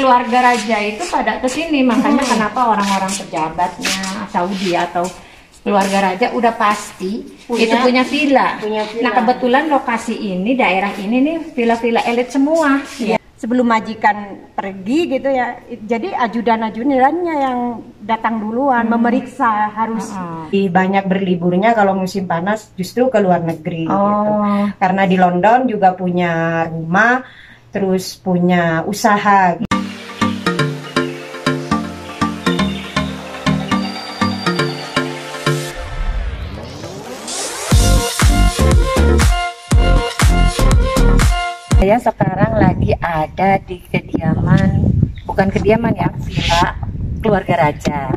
keluarga raja itu pada kesini, makanya kenapa orang-orang pejabatnya Saudi atau keluarga raja udah pasti itu punya villa. Nah kebetulan lokasi ini, daerah ini nih villa-villa elit semua. Ya. Sebelum majikan pergi gitu ya, jadi ajudan-ajudannya yang datang duluan memeriksa harus. Banyak berliburnya kalau musim panas justru ke luar negeri gitu. Karena di London juga punya rumah, terus punya usaha. Saya sekarang lagi ada di bukan kediaman ya, villa keluarga raja.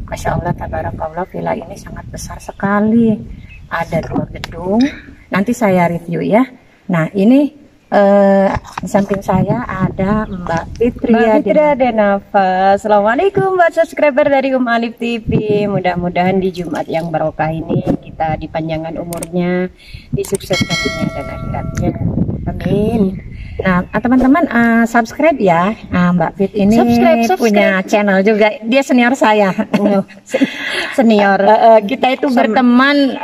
Masya Allah, tabarakallah, villa ini sangat besar sekali. Ada 2 gedung, nanti saya review ya. Nah ini di samping saya ada Mbak Fitria Denafa. Assalamualaikum buat subscriber dari Alif TV. Mudah-mudahan di Jumat yang barokah ini kita dipanjangkan umurnya, disukseskan dunia dan akhiratnya. Amin. Nah teman-teman subscribe ya. Mbak Fit ini subscribe. Punya channel juga. Dia senior saya. Senior. Kita itu berteman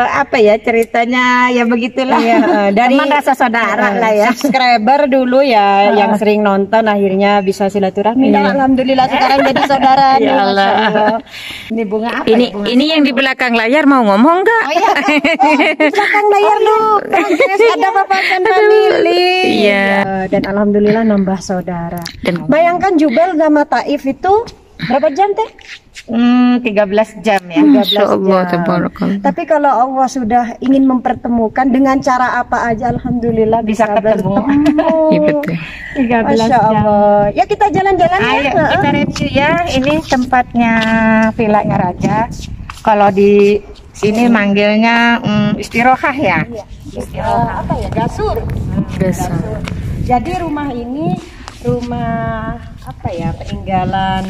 apa ya ceritanya ya begitulah. Dari teman rasa saudara lah ya. Subscriber dulu ya yang sering nonton akhirnya bisa silaturahmi. Alhamdulillah sekarang jadi saudara. Ya Allah. Ini bunga apa? Ini yang di belakang layar mau ngomong nggak? Oh, iya. Di belakang layar lu. Ada papasan family. Iya. Dan alhamdulillah nambah saudara. Dan bayangkan Jubel sama Taif itu berapa jam teh? 13 jam ya. 13 Allah, jam. Tapi kalau Allah sudah ingin mempertemukan dengan cara apa aja, alhamdulillah bisa ketemu. Iya betul. 13 jam. Ya kita jalan-jalan ya. Kita review ya. Ini tempatnya villanya raja. Kalau di sini manggilnya istirohah ya. Istirohah apa ya? Gasur. Gasur. Jadi rumah ini rumah apa ya? Peninggalan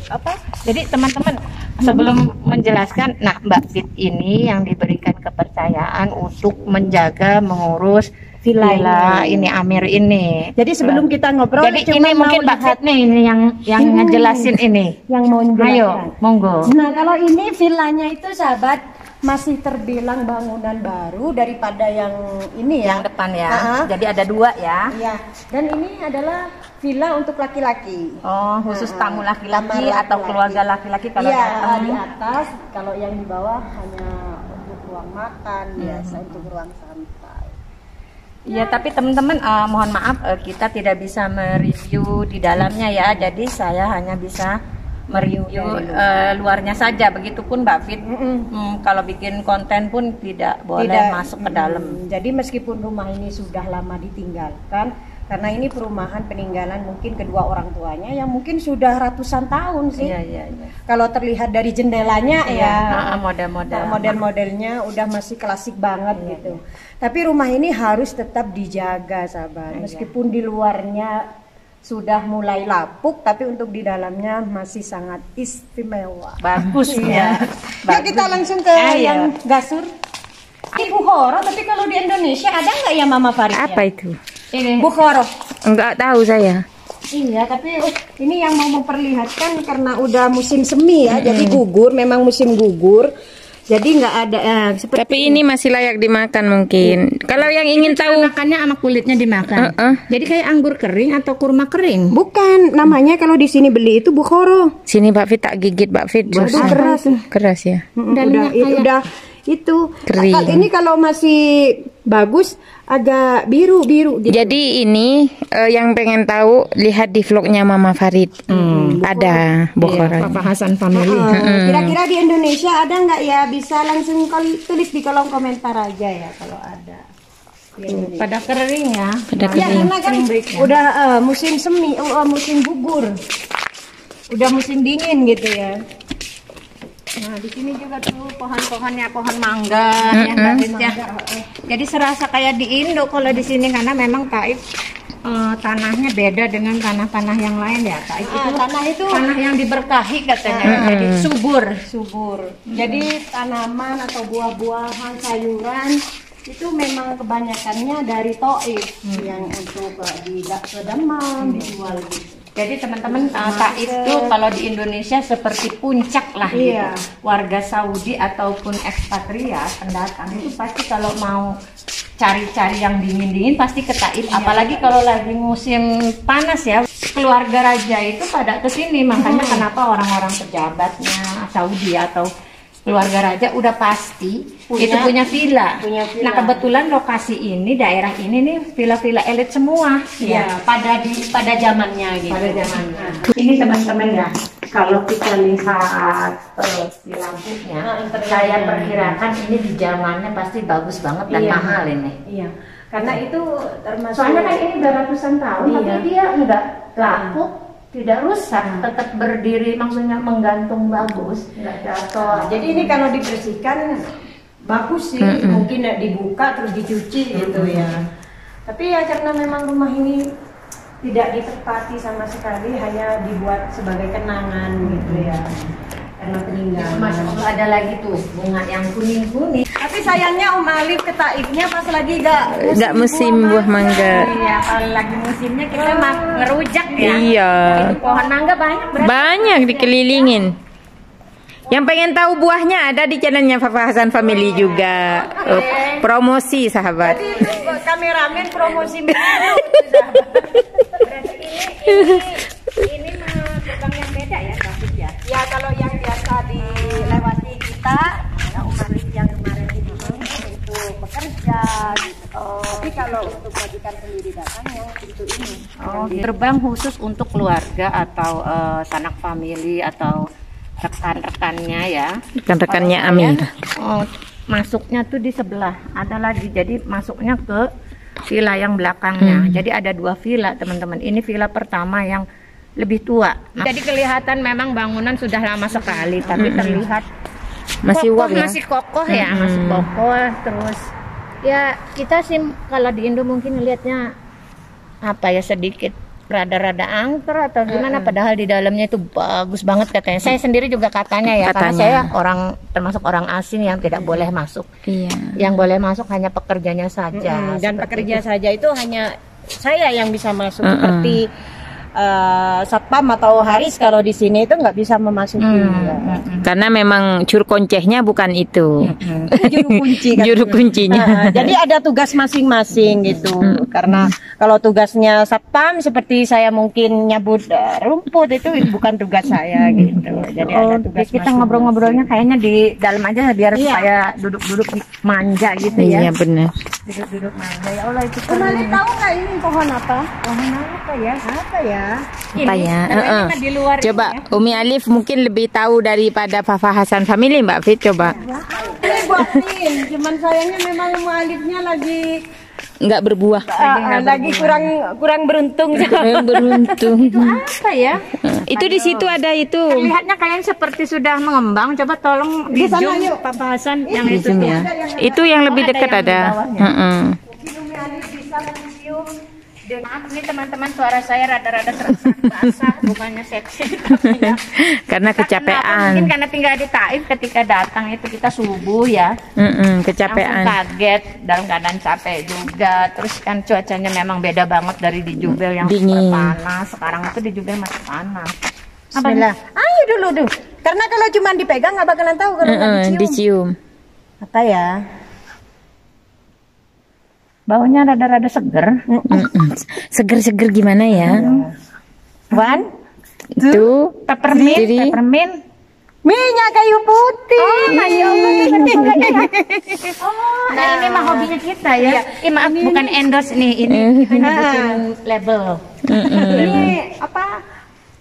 apa? Jadi teman-teman sebelum menjelaskan, nah Mbak Fit ini yang diberikan kepercayaan untuk menjaga mengurus villa ini Amir ini. Jadi sebelum kita ngobrol, jadi ini mungkin Mbak Fit nih ini yang ngejelasin ini. Yang mau menjelaskan. Ayo, monggo. Nah kalau ini villanya itu sahabat masih terbilang bangunan baru daripada yang ini ya. Yang depan ya. Jadi ada 2 ya. Iya. Dan ini adalah villa untuk laki-laki. Oh, khusus tamu laki-laki atau keluarga laki-laki kalau datang di atas, kalau yang di bawah hanya untuk ruang makan, biasa untuk ruang santai. Iya, tapi teman-teman mohon maaf kita tidak bisa mereview di dalamnya ya. Jadi saya hanya bisa mereview luarnya saja. Begitupun Mbak Fit. Kalau bikin konten pun tidak boleh masuk ke dalam. Jadi meskipun rumah ini sudah lama ditinggalkan, karena ini perumahan peninggalan mungkin kedua orang tuanya yang mungkin sudah ratusan tahun sih. Iya. Kalau terlihat dari jendelanya model-modelnya udah masih klasik banget gitu. Tapi rumah ini harus tetap dijaga sahabat. Meskipun di luarnya sudah mulai lapuk, tapi untuk di dalamnya masih sangat istimewa. Bagus ya. Yuk kita langsung ke yang gasur. Ini Bukhara, tapi kalau di Indonesia ada nggak ya Mama Farid? Apa itu? Ini Bukhara. Enggak tahu saya. Iya, tapi ini yang mau memperlihatkan karena udah musim semi ya, jadi gugur, memang musim gugur. Jadi nggak ada tapi ini masih layak dimakan mungkin. Kalau yang ingin tahu makannya anak kulitnya dimakan. Jadi kayak anggur kering atau kurma kering? Bukan, namanya kalau di sini beli itu Bukhara. Sini Mbak Fit tak gigit Mbak Fit. Keras ya. Udah itu kering. Ini kalau masih bagus agak biru gitu. Jadi ini yang pengen tahu lihat di vlognya Mama Farid. Ada Bukhara. Papa Hasan Family. Kira-kira di Indonesia ada nggak ya? Bisa langsung tulis di kolom komentar aja ya kalau ada. Pada kering ya. Pada kering. Ya karena kan udah musim semi, musim gugur. Udah musim dingin gitu ya. Nah di sini juga tuh pohon-pohonnya pohon mangga ya. Jadi serasa kayak di Indo kalau di sini karena memang Taif tanahnya beda dengan tanah-tanah yang lain ya. Taif itu tanah yang diberkahi katanya. Jadi subur. Jadi tanaman atau buah-buahan sayuran itu memang kebanyakannya dari Taif yang untuk ke Demam dijual gitu. Jadi teman-teman, Taif itu kalau di Indonesia seperti puncak lah gitu. Warga Saudi ataupun ekspatriat pendatang itu pasti kalau mau cari-cari yang dingin-dingin pasti ke Taif. Apalagi kalau lagi musim panas ya, keluarga raja itu pada kesini. Makanya kenapa orang-orang pejabatnya Saudi atau keluarga raja udah pasti itu punya villa. Nah kebetulan lokasi ini, daerah ini nih villa-villa elit semua. Ya, pada zamannya gitu. Pada zamannya. Ini teman-teman ya, kalau kita lihat di lampunya, saya perkirakan ini di zamannya pasti bagus banget dan mahal ini. Iya. Karena itu termasuk. Soalnya kan ini udah ratusan tahun, tapi dia enggak lapuk, tidak rusak, tetap berdiri, maksudnya menggantung bagus, enggak jatuh. Jadi ini kalau dibersihkan bagus sih, mungkin dibuka terus dicuci gitu ya. Tapi ya karena memang rumah ini tidak ditempati sama sekali, hanya dibuat sebagai kenangan gitu ya. Karena peninggalan. Masya Allah, ada lagi tuh bunga yang kuning-kuning. Tapi sayangnya Om Alif ke Taifnya pas lagi gak musim buah mangga. Iya, kalau lagi musimnya kita mah ngerujak ya. Iya. Itu pohon mangga banyak berarti. Banyak dikelilingin. Yang pengen tahu buahnya ada di channelnya Fafa Hasan Family juga. Promosi sahabat. Jadi itu kameramen promosi menu. Ini mah tukang yang beda ya, David ya. Ya kalau yang biasa dilewati kita, ya Om Alif yang kemarin itu bekerja gitu. Tapi kalau untuk majikan sendiri datang yang pintu ini. Terbang khusus untuk keluarga atau sanak family atau rekan-rekannya ya. Rekan-rekannya Amir. Masuknya tuh di sebelah ada lagi, jadi masuknya ke villa yang belakangnya. Jadi ada dua villa teman-teman. Ini villa pertama yang lebih tua. Jadi kelihatan memang bangunan sudah lama sekali, tapi terlihat masih kokoh, uap ya? masih kokoh ya, masih kokoh. Terus ya kita sih kalau di Indo mungkin lihatnya apa ya, sedikit rada-rada angker atau gimana, padahal di dalamnya itu bagus banget katanya. Saya sendiri juga katanya ya, karena saya termasuk orang asing yang tidak boleh masuk. Iya. Yang boleh masuk hanya pekerjanya saja. Dan pekerja saja itu hanya saya yang bisa masuk, seperti satpam atau haris kalau di sini itu nggak bisa memasuki. Karena memang cur koncehnya bukan itu. Juru kunci. Juru kuncinya. Jadi ada tugas masing-masing gitu. Karena kalau tugasnya satpam seperti saya mungkin nyabut rumput, itu bukan tugas saya gitu. Jadi ada tugas kita ngobrol-ngobrolnya kayaknya di dalam aja biar saya duduk-duduk manja gitu ya. Iya benar. Duduk-duduk manja. Ya Allah, itu Kemarin tahu nggak ini pohon apa? pohon apa ya? Apa ya? Apa ya? Di luar Coba ini ya. Umi Alif mungkin lebih tahu daripada Fafa Hasan Family, Mbak Fit, coba. Ini buatin, cuman sayangnya memang mualifnya lagi Nggak berbuah. lagi kurang beruntung. Beruntung. Apa ya? Itu di situ ada itu. Lihatnya kalian seperti sudah mengembang. Coba tolong di zoom Papa Hasan yang itu Zoom ya. Itu yang lebih dekat yang di ada. bawahnya. Maaf nih teman-teman, suara saya rada-rada terasa basah, bukannya seksi. Karena kecapean. Mungkin karena tinggal di Taif, ketika datang itu kita subuh ya. Kecapean. Langsung kaget, dalam keadaan capek juga. Terus kan cuacanya memang beda banget dari di Jubel yang Dingin. super panas. Sekarang itu di Jubel masih panas. Bismillah. Ayo dulu. Karena kalau cuma dipegang nggak bakalan tahu kalau nggak dicium. Dicium. Apa ya? Baunya rada-rada seger. Seger-seger gimana ya? One, Itu Peppermint, Jadi- peppermint. minyak kayu putih. Ya Allah, nah ini mah hobinya kita ya. Maaf, bukan endorse nih, ini kita nyebutin label. Ini apa?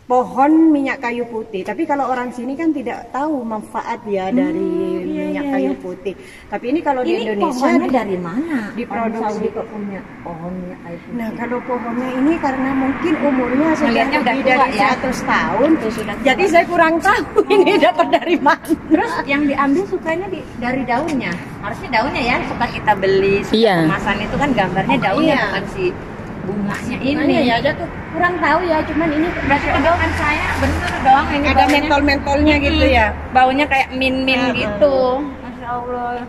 Pohon minyak kayu putih. Tapi kalau orang sini kan tidak tahu manfaat ya dari minyak kayu putih. Tapi ini kalau di Indonesia dari mana? diproduksi. Kok punya pohon minyak kayu putih? Nah, kalau pohonnya ini karena mungkin umurnya sudah Ngelihatnya udah lebih tua dari ya. 100 tahun. Sudah tua. Jadi saya kurang tahu ini dapat dari mana. Terus yang diambil sukanya dari daunnya. Harusnya daunnya ya, suka kita beli suka Iya. kemasan itu kan gambarnya daunnya, Iya. bukan si bunganya Ini ini. ya aja tuh kurang tahu ya, cuman ini Berarti doang saya bener dong ini ada mentol-mentolnya gitu ya. Baunya kayak min-min gitu. Masya Allah.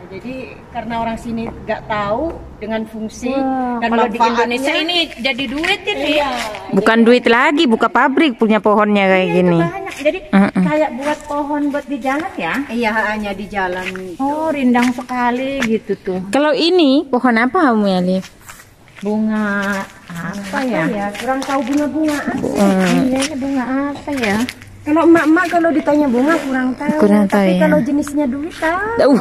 jadi karena orang sini nggak tahu dengan fungsi dan Kalau di manfaatnya. Indonesia ini jadi duit ini. Iya, Bukan duit lagi, buka pabrik punya pohonnya kayak Iya, gini. itu banyak. Jadi kayak buat pohon buat di jalan ya. iya hanya di jalan. Oh, rindang sekali gitu tuh. Kalau ini pohon apa Umi Alif? Bunga apa ya? Ya, kurang tahu bunga-bunga. Ini bunga apa ya? Kalau emak-emak kalau ditanya bunga kurang tahu. Kurang tahu, Tapi ya. kalau jenisnya duit tahu.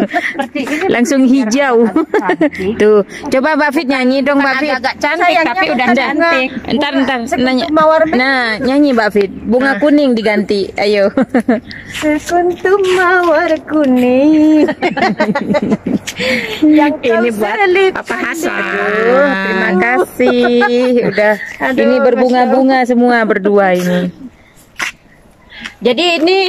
Seperti ini Langsung hijau. Tuh, coba Mbak Fit nyanyi dong Mbak Fit. agak cantik Sayangnya tapi udah bukan cantik. Entar nanya. mawar Nah, nyanyi Mbak Fit. Bunga kuning diganti. Ayo. sekuntum mawar kuning. Yang Ini buat Papa Hasan. Terima kasih. Udah ini berbunga-bunga semua berdua ini. Jadi ini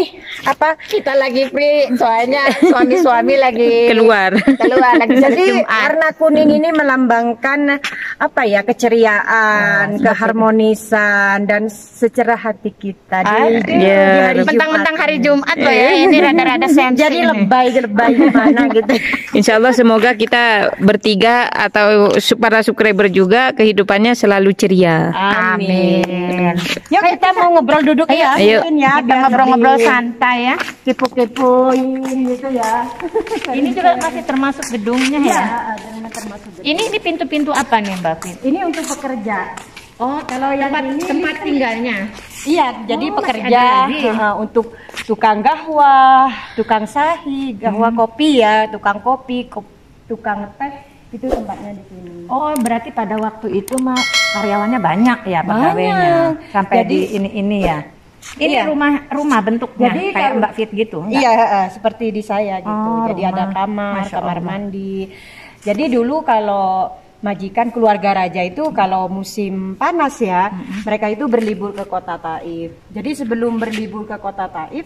apa? Kita lagi free soalnya suami-suami lagi Keluar. lagi Jadi Jumat. warna kuning ini melambangkan apa ya, keceriaan, keharmonisan dan secerah hati kita di Ya, hari Mentang-mentang hari Jumat loh ya, ini rada-rada sensi. Jadi ini. lebay gimana gitu. Insya Allah semoga kita bertiga atau para subscriber juga kehidupannya selalu ceria. Amin. Yuk kita mau ngobrol duduk ya, Ayo. mungkin ya, Kita biar ngobrol-ngobrol lebih santai ya. kepo-kepoin gitu ya. Ini juga masih termasuk gedungnya ya. Termasuk. Ini pintu-pintu apa nih Mbak Fit? Ini untuk pekerja. Oh, kalau yang tempat tinggalnya. Iya, jadi Oh, pekerja masih ada lagi. untuk tukang gahwa, tukang sahi, gahwa kopi ya, tukang kopi, tukang teh, itu tempatnya di sini. Oh, berarti pada waktu itu mah karyawannya banyak ya pegawainya. Banyak. Sampai Jadi- di ini ya. Ini Iya. rumah bentuknya Jadi kayak kalau- Mbak Fit gitu. enggak? Iya, seperti di saya gitu. Oh, Jadi ada rumah. kamar, Masya kamar Allah. mandi. Jadi dulu kalau majikan keluarga raja itu kalau musim panas ya, mereka itu berlibur ke kota Taif. Jadi sebelum berlibur ke kota Taif,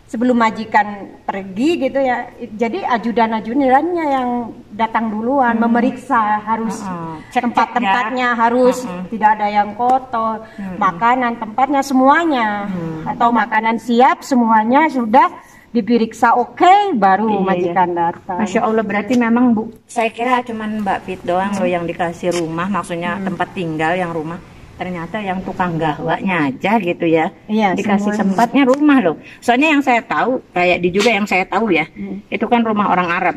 sebelum majikan pergi gitu ya, jadi ajudan-ajudannya yang datang duluan memeriksa harus Cek-cek tempat-tempatnya harus tidak ada yang kotor, makanan tempatnya semuanya atau makanan siap semuanya sudah diperiksa oke, baru majikan datang. Masya Allah, berarti memang Bu, saya kira cuman Mbak Fit doang loh yang dikasih rumah, maksudnya tempat tinggal yang rumah. Ternyata yang tukang gahwanya aja gitu ya, Iya, dikasih semuanya. tempatnya rumah loh. Soalnya yang saya tahu, kayak di juga yang saya tahu ya, itu kan rumah orang Arab.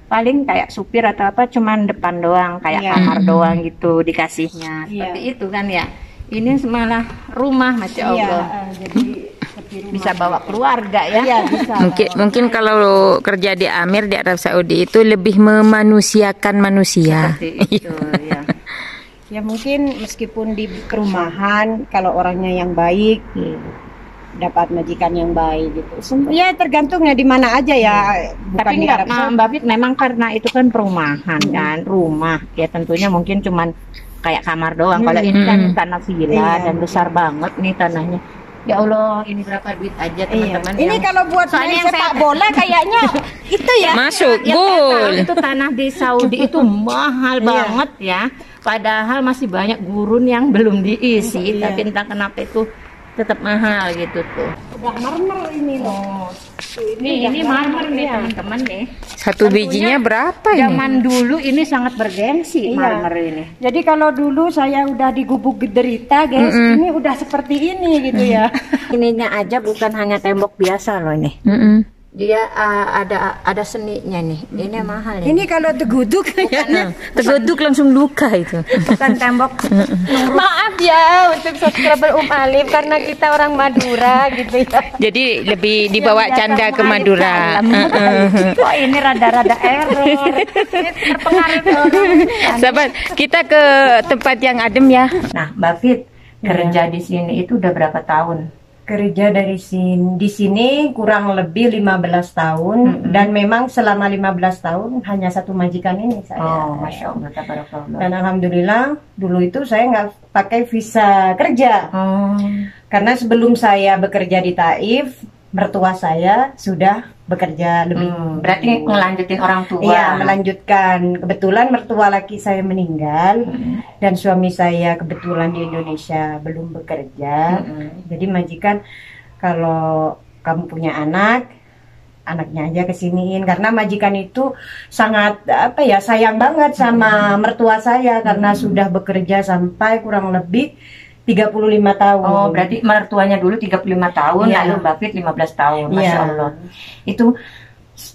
Paling kayak supir atau apa, cuman depan doang, kayak Iya. kamar doang gitu dikasihnya. Iya. Seperti itu kan ya. Ini malah rumah, Masya Iya, Allah. jadi seperti rumah. Bisa bawa keluarga ya. Iya, bisa. Mungkin kalau kerja di Amir di Arab Saudi itu lebih memanusiakan manusia. Seperti itu ya. Ya mungkin meskipun di perumahan kalau orangnya yang baik dapat majikan yang baik gitu. Ya tergantung ya di mana aja ya. Bukan Tapi di enggak, Arab Saudi. Mbak Fit, memang karena itu kan perumahan kan, rumah. Ya tentunya mungkin cuman kayak kamar doang. Kalau ini kan tanah villa Iya. dan besar banget nih tanahnya. Ya Allah, ini berapa duit aja teman-teman. Ini yang- kalau buat Soalnya main yang sepak saya- bola kayaknya itu ya. Masuk yang saya tahu gol. itu tanah di Saudi itu mahal banget ya. Padahal masih banyak gurun yang belum diisi, Iya. tapi entah kenapa itu tetap mahal gitu tuh. Udah marmer ini loh. Ini marmer nih teman-teman nih. Satu bijinya berapa ini? Zaman dulu ini sangat bergengsi Iya. marmer ini. Jadi kalau dulu saya udah digubuk derita guys, ini udah seperti ini gitu ya. Ininya aja bukan hanya tembok biasa loh ini. Dia ada seninya nih. Ini mahal ini. Ini kalau teguduk kayaknya. Tegeduk langsung luka itu. Bukan tembok. Maaf ya untuk subscriber Alif karena kita orang Madura gitu ya. Jadi lebih dibawa canda ke Madura. Kok ini rada-rada error. Terpengaruh orang. Sahabat, kita ke tempat yang adem ya. Nah, Mbak Fit, kerja di sini itu udah berapa tahun? Kerja di sini kurang lebih 15 tahun dan memang selama 15 tahun hanya satu majikan ini saya. Oh, Masya Allah, tabarakallah. Dan alhamdulillah dulu itu saya nggak pakai visa kerja karena sebelum saya bekerja di Taif, mertua saya sudah bekerja lebih. Berarti ngelanjutin orang tua. Iya, melanjutkan. Kebetulan mertua laki saya meninggal dan suami saya kebetulan di Indonesia belum bekerja. Jadi majikan kalau kamu punya anak anaknya aja kesiniin, karena majikan itu sangat apa ya, sayang banget sama mertua saya karena sudah bekerja sampai kurang lebih 35 tahun. Oh, berarti mertuanya dulu 35 tahun, Iya. lalu Mbak Fit 15 tahun. Masya Iya. Allah. Itu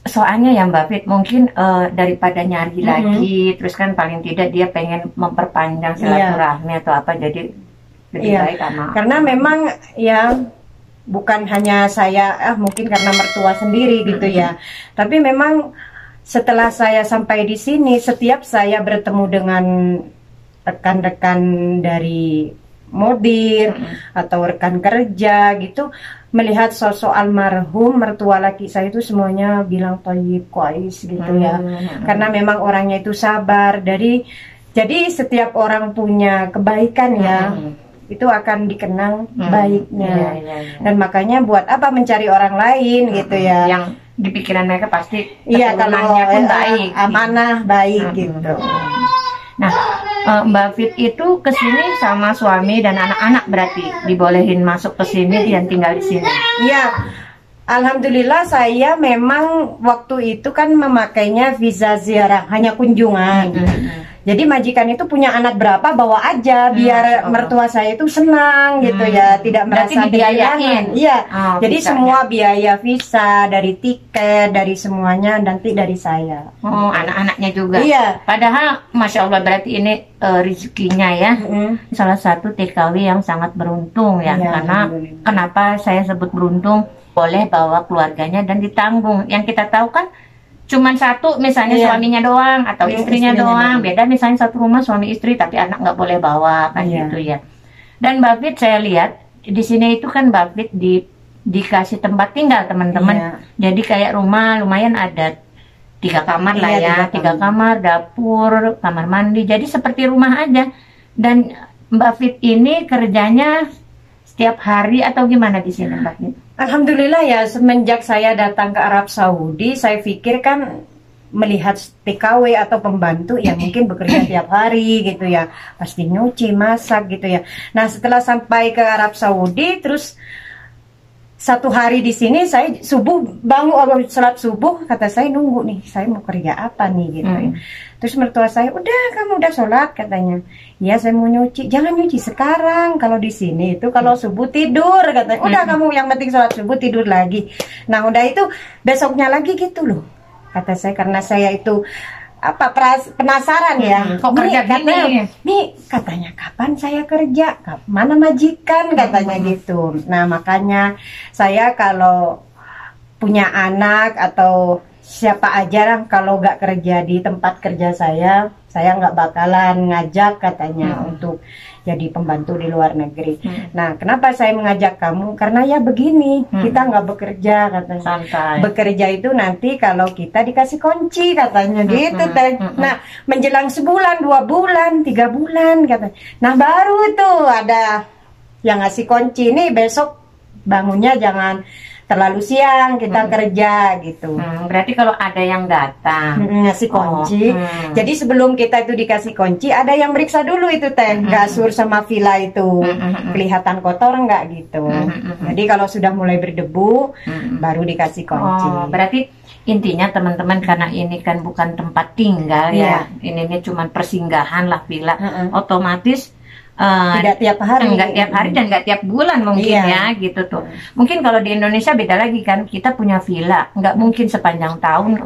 soalnya ya Mbak Fit, mungkin daripada nyari lagi, terus kan paling tidak dia pengen memperpanjang silaturahmi atau apa, jadi lebih Iya. baik sama. Karena memang ya bukan hanya saya, mungkin karena mertua sendiri gitu ya. Tapi memang setelah saya sampai di sini, setiap saya bertemu dengan rekan-rekan dari Modir atau rekan kerja gitu, melihat sosok almarhum mertua laki saya itu semuanya bilang thayyib, qais gitu ya. Karena memang orangnya itu sabar. Jadi setiap orang punya kebaikan ya. Itu akan dikenang baiknya. Dan makanya buat apa mencari orang lain gitu ya. Yang di pikiran mereka pasti Iya, kalau keturunannya pun baik. amanah baik gitu. Nah, Mbak Fit itu kesini sama suami dan anak-anak, berarti dibolehin masuk ke sini dan tinggal di sini. Iya. Alhamdulillah saya memang waktu itu kan memakainya visa ziarah, hanya kunjungan. Jadi majikan itu punya anak berapa bawa aja biar mertua saya itu senang gitu ya, tidak Berarti merasa dibiayain? kehilangan. Iya. Oh, Jadi visanya. semua biaya visa, dari tiket, dari semuanya nanti dari saya. Oh, anak-anaknya juga. Iya. Padahal, Masya Allah, berarti ini rezekinya ya. Salah satu TKW yang sangat beruntung ya. Iya, Karena alhamdulillah. kenapa saya sebut beruntung? Boleh bawa keluarganya dan ditanggung. Yang kita tahu kan cuman satu, misalnya Iya. suaminya doang atau Iya, istrinya istrinya doang. doang. Beda misalnya satu rumah suami istri tapi anak nggak boleh bawa kan Iya. gitu ya. Dan Mbak Fit saya lihat di sini itu kan Mbak Fit dikasih tempat tinggal teman-teman. Iya. Jadi kayak rumah lumayan ada 3 kamar lah Iya, ya, 3 3 kamar, dapur, kamar mandi. Jadi seperti rumah aja. Dan Mbak Fit ini kerjanya setiap hari atau gimana di sini Mbak Fit? Alhamdulillah ya, semenjak saya datang ke Arab Saudi, saya pikir kan melihat TKW atau pembantu yang mungkin bekerja tiap hari gitu ya, pasti nyuci, masak gitu ya. Nah setelah sampai ke Arab Saudi, terus satu hari di sini saya subuh bangun sholat subuh, kata saya nunggu nih, saya mau kerja apa nih gitu ya. Terus mertua saya, udah kamu udah sholat katanya. Ya saya mau nyuci, jangan nyuci sekarang. Kalau di sini itu kalau subuh tidur katanya. Udah kamu yang penting sholat subuh tidur lagi. Nah udah itu besoknya lagi gitu loh. Kata saya karena saya itu penasaran ya. Kok kerja gini? Nih katanya kapan saya kerja? Mana majikan katanya gitu. Nah makanya saya kalau punya anak atau siapa aja lah kalau nggak kerja di tempat kerja saya nggak bakalan ngajak katanya untuk jadi pembantu di luar negeri. Nah, kenapa saya mengajak kamu? Karena ya begini, kita nggak bekerja katanya. Santai. Bekerja itu nanti kalau kita dikasih kunci katanya gitu. Teh. Nah, menjelang sebulan, 2 bulan, 3 bulan katanya. Nah, baru tuh ada yang ngasih kunci nih, besok bangunnya jangan terlalu siang kita kerja gitu. Berarti kalau ada yang datang Ngasih kunci. Jadi sebelum kita itu dikasih kunci, ada yang meriksa dulu itu teh, kasur sama villa itu kelihatan kotor nggak gitu. Jadi kalau sudah mulai berdebu, baru dikasih kunci. Oh, berarti intinya teman-teman, karena ini kan bukan tempat tinggal ya, ini cuma persinggahan lah villa, otomatis tidak tiap hari, nggak tiap hari dan nggak tiap bulan mungkin ya gitu tuh. Mungkin kalau di Indonesia beda lagi kan, kita punya villa nggak mungkin sepanjang tahun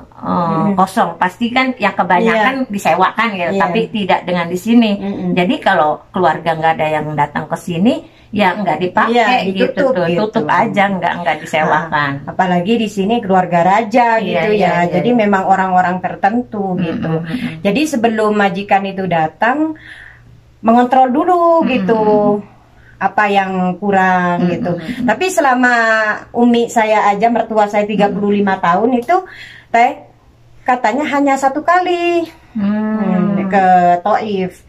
kosong, pasti kan yang kebanyakan disewakan gitu, tapi tidak dengan di sini. Jadi kalau keluarga nggak ada yang datang ke sini ya nggak dipakai gitu tuh, tutup aja, nggak disewakan. Apalagi di sini keluarga raja gitu ya, jadi memang orang-orang tertentu gitu. Jadi sebelum majikan itu datang, mengontrol dulu gitu apa yang kurang gitu. Tapi selama umi saya aja, mertua saya 35 tahun itu teh katanya hanya 1 kali ke Taif.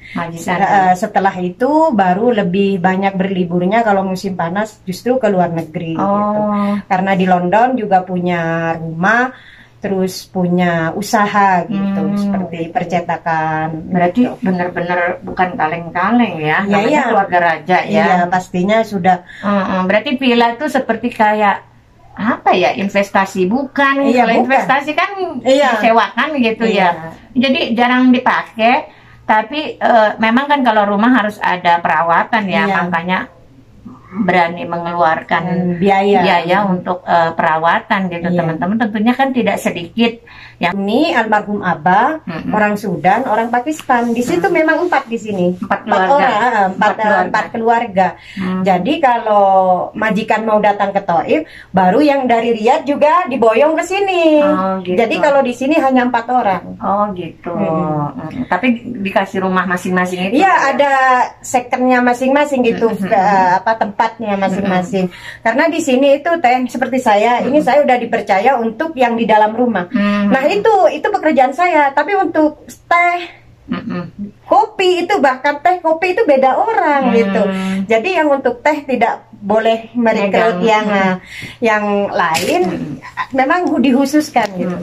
Setelah itu baru lebih banyak berliburnya kalau musim panas justru ke luar negeri gitu. Karena di London juga punya rumah, terus punya usaha gitu, seperti percetakan. Berarti gitu. benar-benar bukan kaleng-kaleng ya, namanya Iya. keluarga raja ya. Iya, pastinya sudah. Berarti villa itu seperti kayak apa ya, investasi bukan. Iya, Kalau bukan. investasi kan Iya. disewakan gitu ya. Jadi jarang dipakai. Tapi memang kan kalau rumah harus ada perawatan ya, Iya. makanya berani mengeluarkan biaya untuk perawatan gitu. Iya. Teman-teman tentunya kan tidak sedikit yang Ini almarhum Abah, orang Sudan, orang Pakistan. Di situ memang 4 di sini. 4 keluarga. Empat keluarga. Jadi kalau majikan mau datang ke Taif, baru yang dari Riyadh juga diboyong ke sini. Oh, gitu. Jadi kalau di sini hanya 4 orang. Oh gitu. Tapi dikasih rumah masing-masing itu. Iya, ada secondnya masing-masing gitu, tempatnya masing-masing. Karena di sini itu teh seperti saya, ini saya udah dipercaya untuk yang di dalam rumah. Nah itu pekerjaan saya. Tapi untuk teh, kopi itu, bahkan teh kopi itu beda orang gitu. Jadi yang untuk teh tidak boleh merekrut yang lain, memang dikhususkan gitu.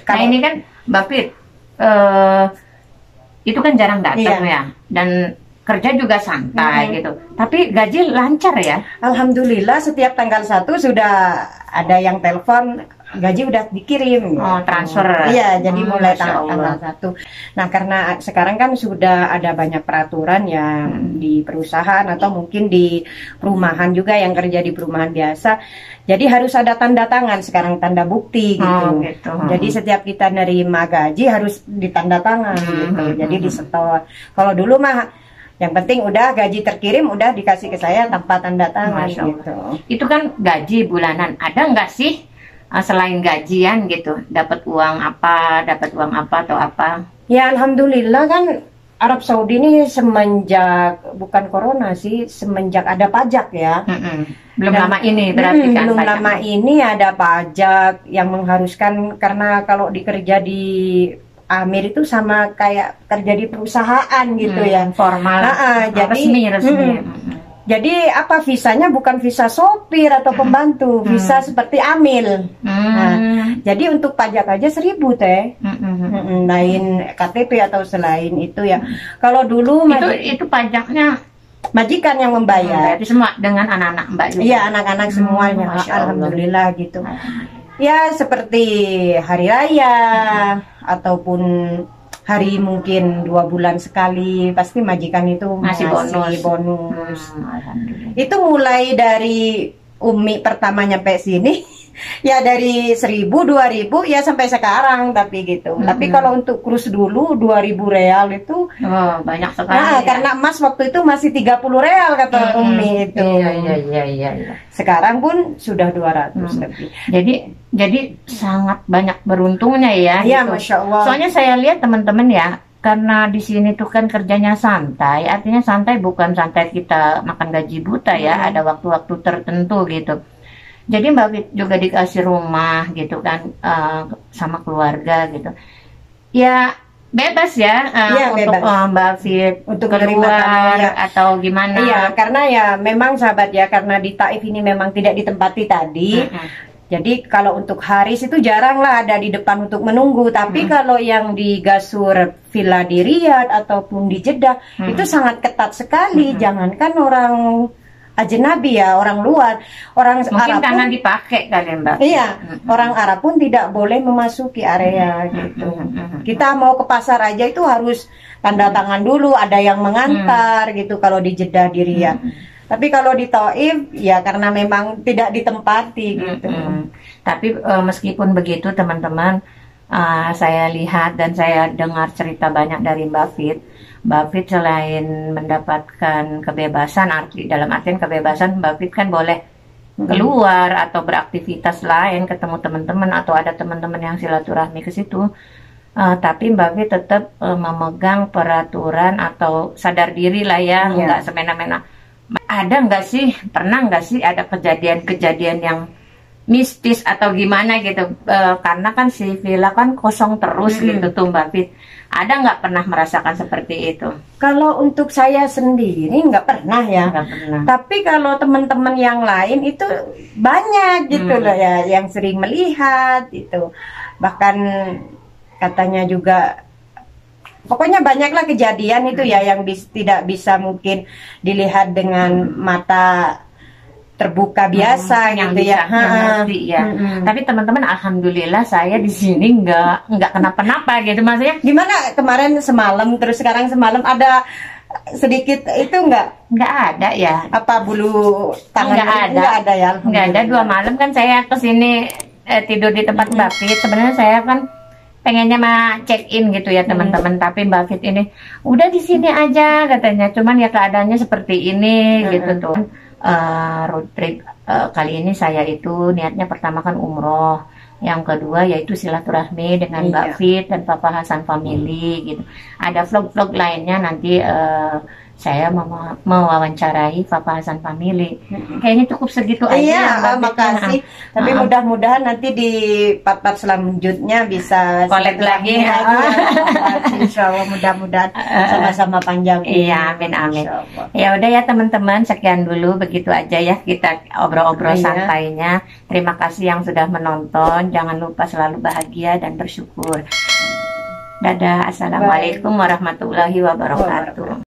Nah ini kan Mbak Fit, itu kan jarang datang ya, dan kerja juga santai gitu. Tapi gaji lancar ya? Alhamdulillah setiap tanggal 1 sudah ada yang telepon, gaji udah dikirim. Oh, transfer. Iya, jadi mulai Masya tanggal 1. Nah, karena sekarang kan sudah ada banyak peraturan yang di perusahaan atau mungkin di perumahan juga, yang kerja di perumahan biasa. Jadi harus ada tanda tangan sekarang, tanda bukti gitu. Gitu. Jadi setiap kita nerima gaji harus ditanda tangan gitu. Jadi disetor. Kalau dulu mah yang penting udah gaji terkirim, udah dikasih ke saya tanpa tanda tangan gitu. Itu kan gaji bulanan. Ada nggak sih selain gajian gitu, dapat uang apa atau apa? Ya alhamdulillah kan Arab Saudi ini semenjak, bukan corona sih, semenjak ada pajak ya. Belum lama ini berarti kan? Belum lama ini ada pajak yang mengharuskan, karena kalau dikerja di Amir itu sama kayak kerja di perusahaan gitu ya, formal, jadi resmi. Jadi apa, visanya bukan visa sopir atau pembantu, visa seperti amil. Nah, jadi untuk pajak aja 1.000 teh, lain KTP atau selain itu ya. Kalau dulu itu pajaknya majikan yang membayar. Itu semua dengan anak-anak Mbak juga? Iya, anak-anak semuanya. Alhamdulillah gitu. Ya seperti hari raya ataupun hari mungkin 2 bulan sekali, pasti majikan itu ngasih bonus. Itu mulai dari Umi pertama nyampe sini ya dari 1.000, 2.000 ya sampai sekarang, tapi gitu. Tapi kalau untuk krus dulu 2.000 real itu banyak sekali. Karena emas waktu itu masih 30 real kata Umi itu. Iya. Sekarang pun sudah 200 lebih. Jadi sangat banyak beruntungnya ya. Iya, gitu. Masya Allah. Soalnya saya lihat teman-teman ya, karena di sini tuh kan kerjanya santai, artinya santai bukan santai kita makan gaji buta ya, ada waktu-waktu tertentu gitu. Jadi Mbak Fit juga dikasih rumah gitu kan, sama keluarga gitu. Ya bebas ya, untuk bebas. Mbak Fit untuk keluar atau gimana? Iya, karena ya memang sahabat ya, karena di Taif ini memang tidak ditempati tadi. Jadi kalau untuk haris itu jarang lah ada di depan untuk menunggu. Tapi kalau yang di Gasur Villa di Riyadh ataupun di Jeddah itu sangat ketat sekali. Jangankan orang ajnabi ya, orang luar, orang mungkin Arab karena pun dipakai kali Mbak. Iya, orang Arab pun tidak boleh memasuki area gitu. Kita mau ke pasar aja itu harus tanda tangan dulu, ada yang mengantar gitu kalau di Jeddah di Riyadh. Tapi kalau di Taif ya karena memang tidak ditempati gitu. Tapi meskipun begitu teman-teman, saya lihat dan saya dengar cerita banyak dari Mbak Fit. Mbak Fit selain mendapatkan kebebasan, dalam artian kebebasan, Mbak Fit kan boleh keluar atau beraktivitas lain, ketemu teman-teman atau ada teman-teman yang silaturahmi ke situ. Tapi Mbak Fit tetap memegang peraturan atau sadar diri lah ya, nggak semena-mena. Ada nggak sih, pernah nggak sih ada kejadian-kejadian yang mistis atau gimana gitu? Karena kan si villa kan kosong terus gitu tuh Mbak Fit. Ada nggak pernah merasakan seperti itu? Kalau untuk saya sendiri nggak pernah ya. Nggak pernah. Tapi kalau teman-teman yang lain itu banyak gitu loh ya, yang sering melihat itu. Bahkan katanya juga, pokoknya banyaklah kejadian itu ya yang tidak bisa mungkin dilihat dengan mata terbuka biasa yang gitu bisa, ya. yang ngerti ya. Tapi teman-teman, alhamdulillah saya di sini nggak kenapa-napa gitu. Maksudnya Gimana kemarin semalam, terus sekarang semalam ada sedikit itu nggak ada ya. apa bulu tangan? Nggak ada. Nggak ada ya. Nggak ada. 2 malam kan saya kesini tidur di tempat Mbak Fit. Sebenarnya saya kan pengennya mah check in gitu ya teman-teman, tapi Mbak Fit ini udah di sini aja katanya. Cuman ya keadaannya seperti ini gitu tuh. Road trip kali ini saya itu niatnya pertama kan umroh, yang kedua yaitu silaturahmi dengan Mbak Fit dan Papa Hasan family gitu. Ada vlog-vlog lainnya nanti saya mewawancarai Papa Hasan family. Kayaknya cukup segitu aja. Iya, Mbak Fit. makasih. Tapi mudah-mudahan nanti di part-part selanjutnya bisa collab lagi. Insya Allah, mudah-mudahan sama-sama panjang. Iya, amin amin. Ya udah ya teman-teman, sekian dulu, begitu aja ya kita obrol-obrol santainya. Terima kasih yang sudah menonton. Jangan lupa selalu bahagia dan bersyukur. Dadah, assalamualaikum warahmatullahi wabarakatuh.